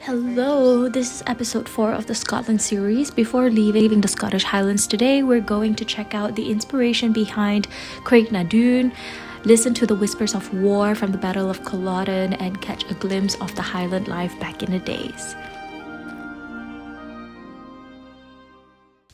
Hello, this is episode 4 of the Scotland series. Before leaving the Scottish Highlands today, we're going to check out the inspiration behind Culloden, listen to the whispers of war from the Battle of Culloden, and catch a glimpse of the Highland life back in the days.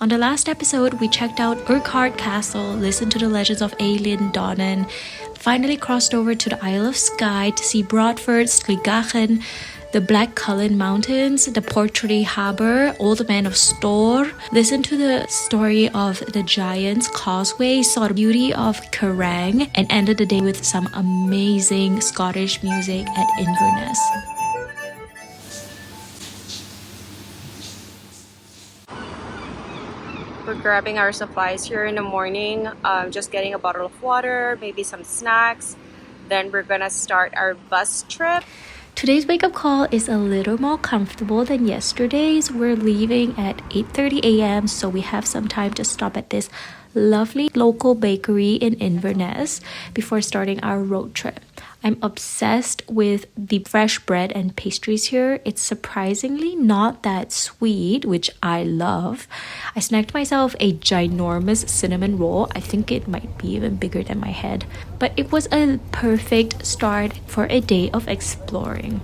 On the last episode, we checked out Urquhart Castle, listened to the legends of Outlander, finally crossed over to the Isle of Skye to see Broadford, Sligachen, the Black Cullen Mountains, the Portray Harbour, Old Man of Storr, listened to the story of the Giant's Causeway, saw the beauty of Cairns, and ended the day with some amazing Scottish music at Inverness. We're grabbing our supplies here in the morning, just getting a bottle of water, maybe some snacks. Then we're gonna start our bus trip. Today's wake-up call is a little more comfortable than yesterday's. We're leaving at 8:30 a.m. so we have some time to stop at this lovely local bakery in Inverness before starting our road trip. I'm obsessed with the fresh bread and pastries here. It's surprisingly not that sweet, which I love. I snacked myself a ginormous cinnamon roll. I think it might be even bigger than my head. But it was a perfect start for a day of exploring.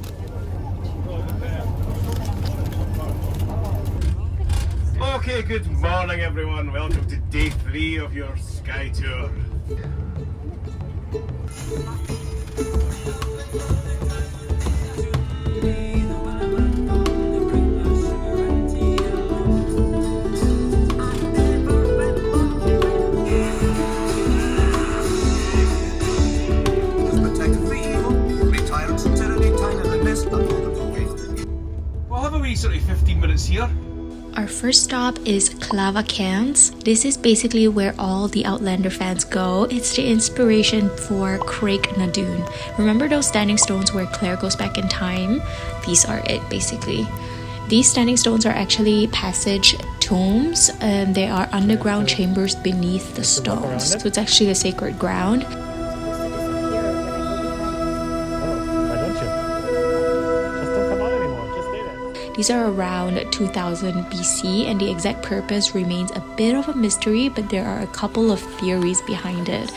Okay, good morning everyone. Welcome to day 3 of your Sky Tour. We'll have a wee sort of 15 minutes here. Our first stop is Clava, Cairns. This is basically where all the Outlander fans go. It's the inspiration for Culloden. Remember those standing stones where Claire goes back in time? These are it, basically. These standing stones are actually passage tombs, and they are underground chambers beneath the stones. So it's actually a sacred ground. These are around 2000 BC, and the exact purpose remains a bit of a mystery, but there are a couple of theories behind it.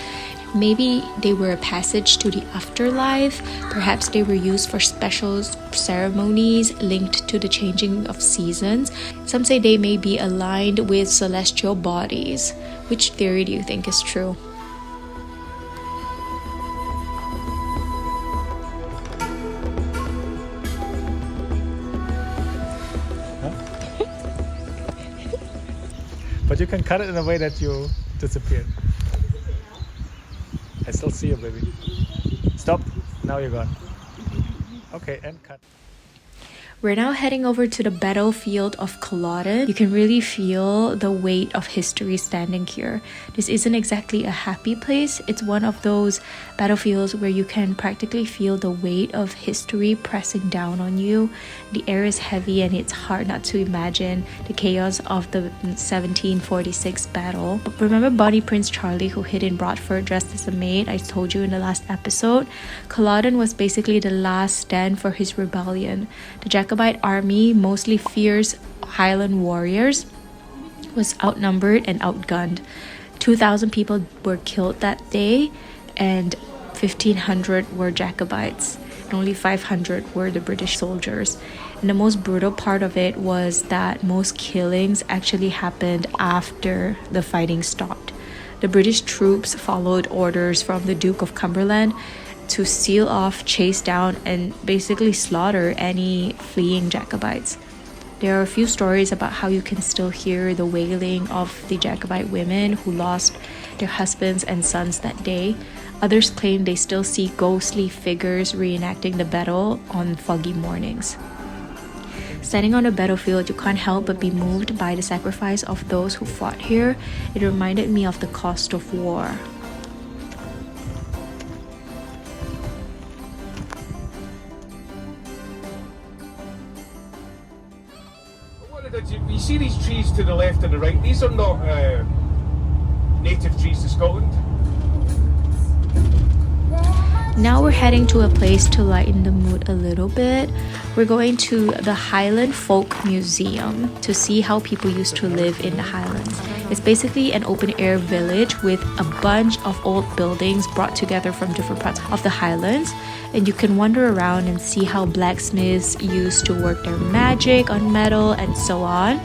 Maybe they were a passage to the afterlife, perhaps they were used for special ceremonies linked to the changing of seasons. Some say they may be aligned with celestial bodies. Which theory do you think is true? But you can cut it in a way that you disappear. I still see you, baby. Stop. Now you're gone. Okay, and cut. We're now heading over to the battlefield of Culloden. You can really feel the weight of history standing here. This isn't exactly a happy place. It's one of those battlefields where you can practically feel the weight of history pressing down on you. The air is heavy and it's hard not to imagine the chaos of the 1746 battle. But remember Bonnie Prince Charlie who hid in Broadford dressed as a maid? I told you in the last episode. Culloden was basically the last stand for his rebellion. The Jacobite army, mostly fierce Highland warriors, was outnumbered and outgunned. 2,000 people were killed that day, and 1,500 were Jacobites, and only 500 were the British soldiers. And the most brutal part of it was that most killings actually happened after the fighting stopped. The British troops followed orders from the Duke of Cumberland to seal off, chase down, and basically slaughter any fleeing Jacobites. There are a few stories about how you can still hear the wailing of the Jacobite women who lost their husbands and sons that day. Others claim they still see ghostly figures reenacting the battle on foggy mornings. Standing on the battlefield, you can't help but be moved by the sacrifice of those who fought here. It reminded me of the cost of war. You see these trees to the left and the right? These are not native trees to Scotland. Now we're heading to a place to lighten the mood a little bit. We're going to the Highland Folk Museum to see how people used to live in the Highlands. It's basically an open-air village with a bunch of old buildings brought together from different parts of the Highlands. And you can wander around and see how blacksmiths used to work their magic on metal and so on.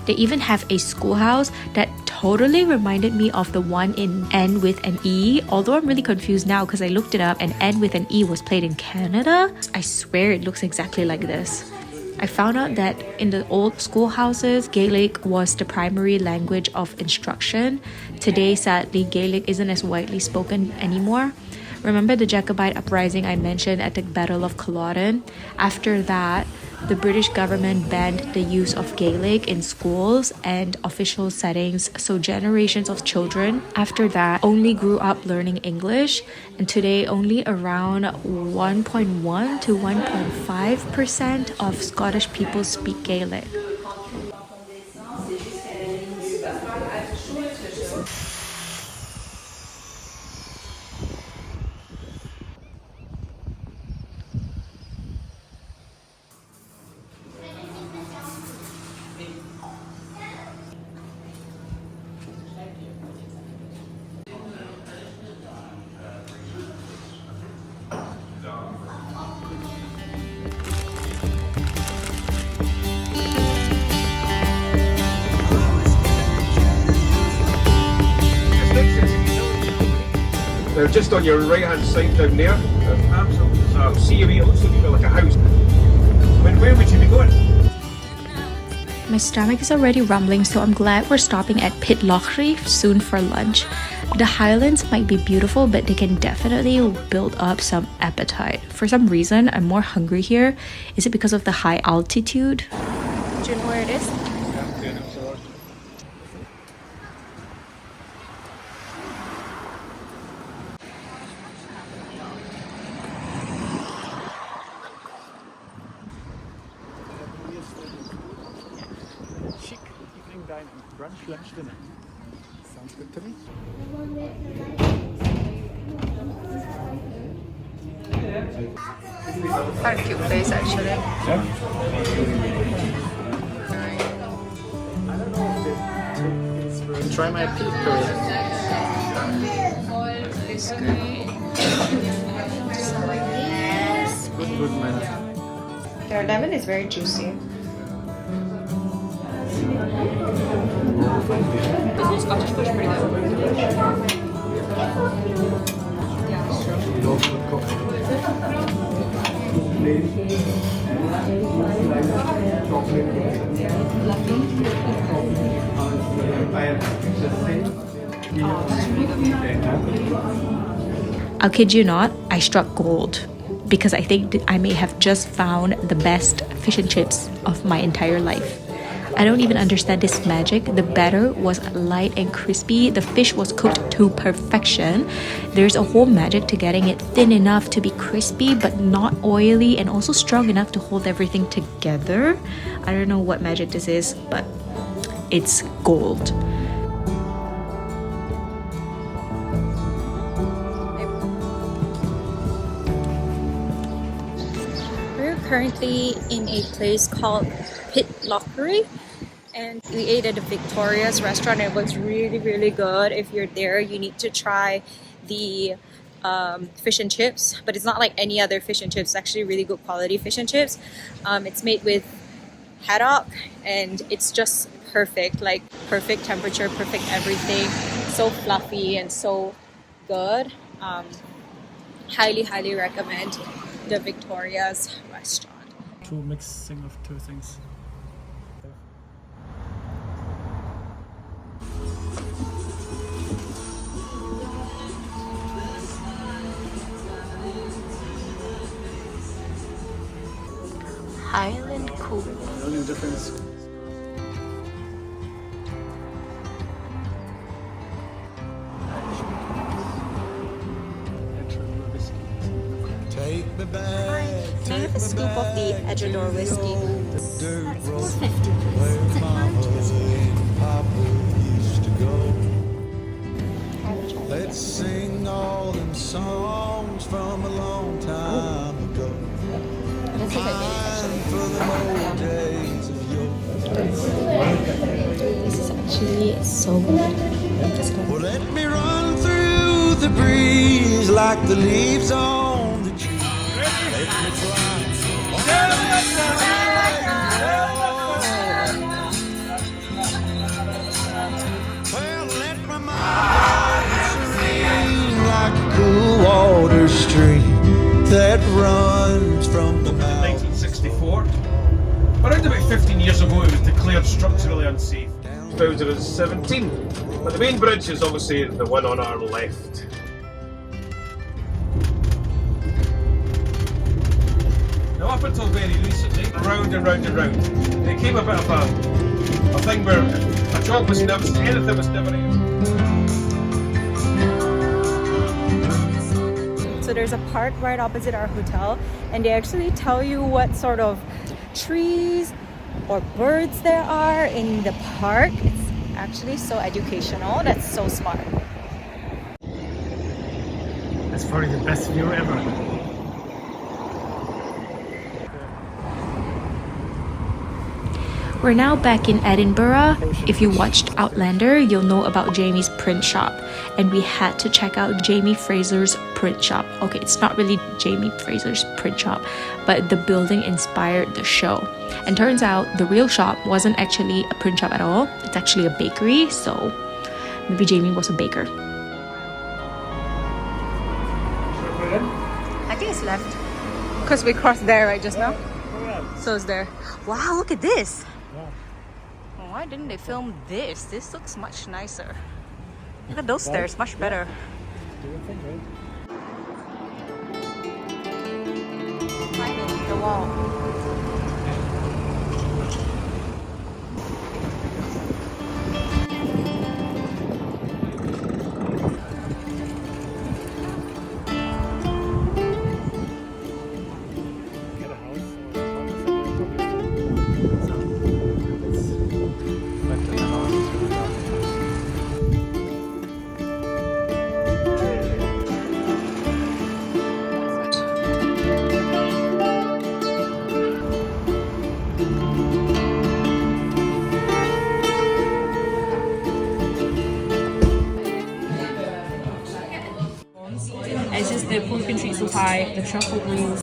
They even have a schoolhouse that totally reminded me of the one in N with an E. Although I'm really confused now because I looked it up and N with an E was played in Canada. I swear it looks exactly like this. I found out that in the old schoolhouses, Gaelic was the primary language of instruction. Today, sadly, Gaelic isn't as widely spoken anymore. Remember the Jacobite uprising I mentioned at the Battle of Culloden? After that, the British government banned the use of Gaelic in schools and official settings, so generations of children after that only grew up learning English, and today only around 1.1 to 1.5% of Scottish people speak Gaelic. Now just on your right hand side down there, absolutely. See it looks a bit like a house. Where would you be going? My stomach is already rumbling, so I'm glad we're stopping at Pitlochry soon for lunch. The Highlands might be beautiful, but they can definitely build up some appetite. For some reason, I'm more hungry here. Is it because of the high altitude? Do you know where it is? Chic evening dine and brunch, lunch, dinner. Sounds good to me. Quite a cute place actually. Yeah. Try my Pitlochry. It's great. Good man. Their lemon is very juicy. The whole Scottish food is pretty good. Yeah, it's true. I'll kid you not, I struck gold because I think I may have just found the best fish and chips of my entire life. I don't even understand this magic. The batter was light and crispy. The fish was cooked to perfection. There's a whole magic to getting it thin enough to be crispy but not oily and also strong enough to hold everything together. I don't know what magic this is, but it's gold. We're currently in a place called Pitlochry, and we ate at the Victoria's restaurant. It was really, really good. If you're there, you need to try the fish and chips, but it's not like any other fish and chips. It's actually really good quality fish and chips. It's made with haddock, and it's just perfect, like perfect temperature, perfect everything, so fluffy and so good. Highly recommend the Victoria's restaurant. Two mixing of two things. Highland cool. The only difference. Can I have a scoop of the Edinburgh whiskey? Let's sing all them songs from a long time ago. Time for the old days of yore. This is actually so good. Well, let me run through the breeze like the leaves on the tree. Let me fly. Well, let my mind serene like a cool water stream that runs from the mountain. 1964. Around about 15 years ago, it was declared structurally unsafe. 2017. But the main bridge is obviously the one on our left. Now, up until very recently, round and round and round, it came a bit of a thing where a job was never, anything was never able. So there's a park right opposite our hotel, and they actually tell you what sort of trees or birds there are in the park. It's actually so educational. That's so smart. That's probably the best view ever. We're now back in Edinburgh. If you watched Outlander, you'll know about Jamie's print shop, and we had to check out Jamie Fraser's print shop. Okay, it's not really Jamie Fraser's print shop, but the building inspired the show. And turns out the real shop wasn't actually a print shop at all. It's actually a bakery, so maybe Jamie was a baker. I think it's left because we crossed there right just now. So it's there. Wow, look at this. Why didn't they film this? This looks much nicer. Look at those stairs, much better. Finally, the wall. It's just the pumpkin treats so pie, the truffle greens.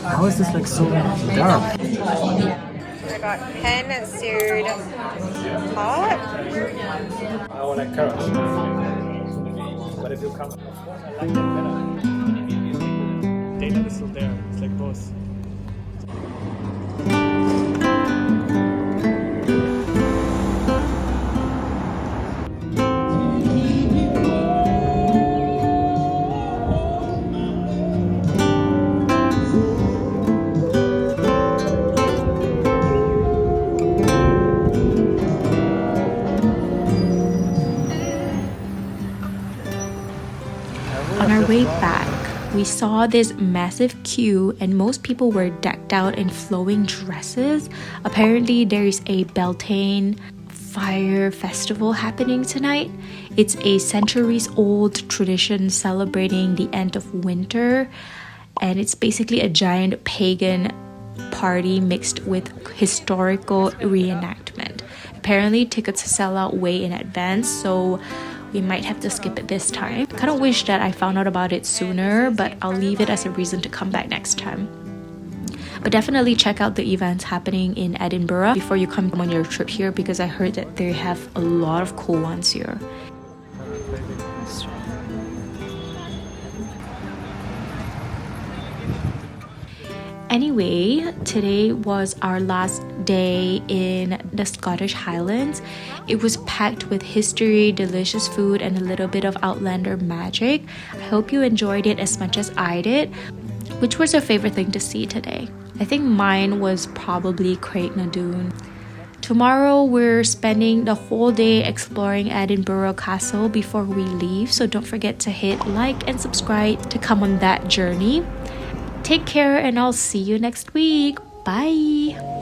How is this like so dark? I got hen seared pot. I want like carrots. But if you come, of course I like that better. Data is still there. It's like both. On our way back, we saw this massive queue and most people were decked out in flowing dresses. Apparently there is a Beltane fire festival happening tonight. It's a centuries-old tradition celebrating the end of winter, and it's basically a giant pagan party mixed with historical reenactment. Apparently, tickets sell out way in advance, so we might have to skip it this time. Kind of wish that I found out about it sooner, but I'll leave it as a reason to come back next time. But definitely check out the events happening in Edinburgh before you come on your trip here, because I heard that they have a lot of cool ones here. Anyway, today was our last day in the Scottish Highlands. It was packed with history, delicious food, and a little bit of Outlander magic. I hope you enjoyed it as much as I did. Which was your favorite thing to see today? I think mine was probably Craignadoon. Tomorrow we're spending the whole day exploring Edinburgh Castle before we leave, so don't forget to hit like and subscribe to come on that journey. Take care, and I'll see you next week. Bye!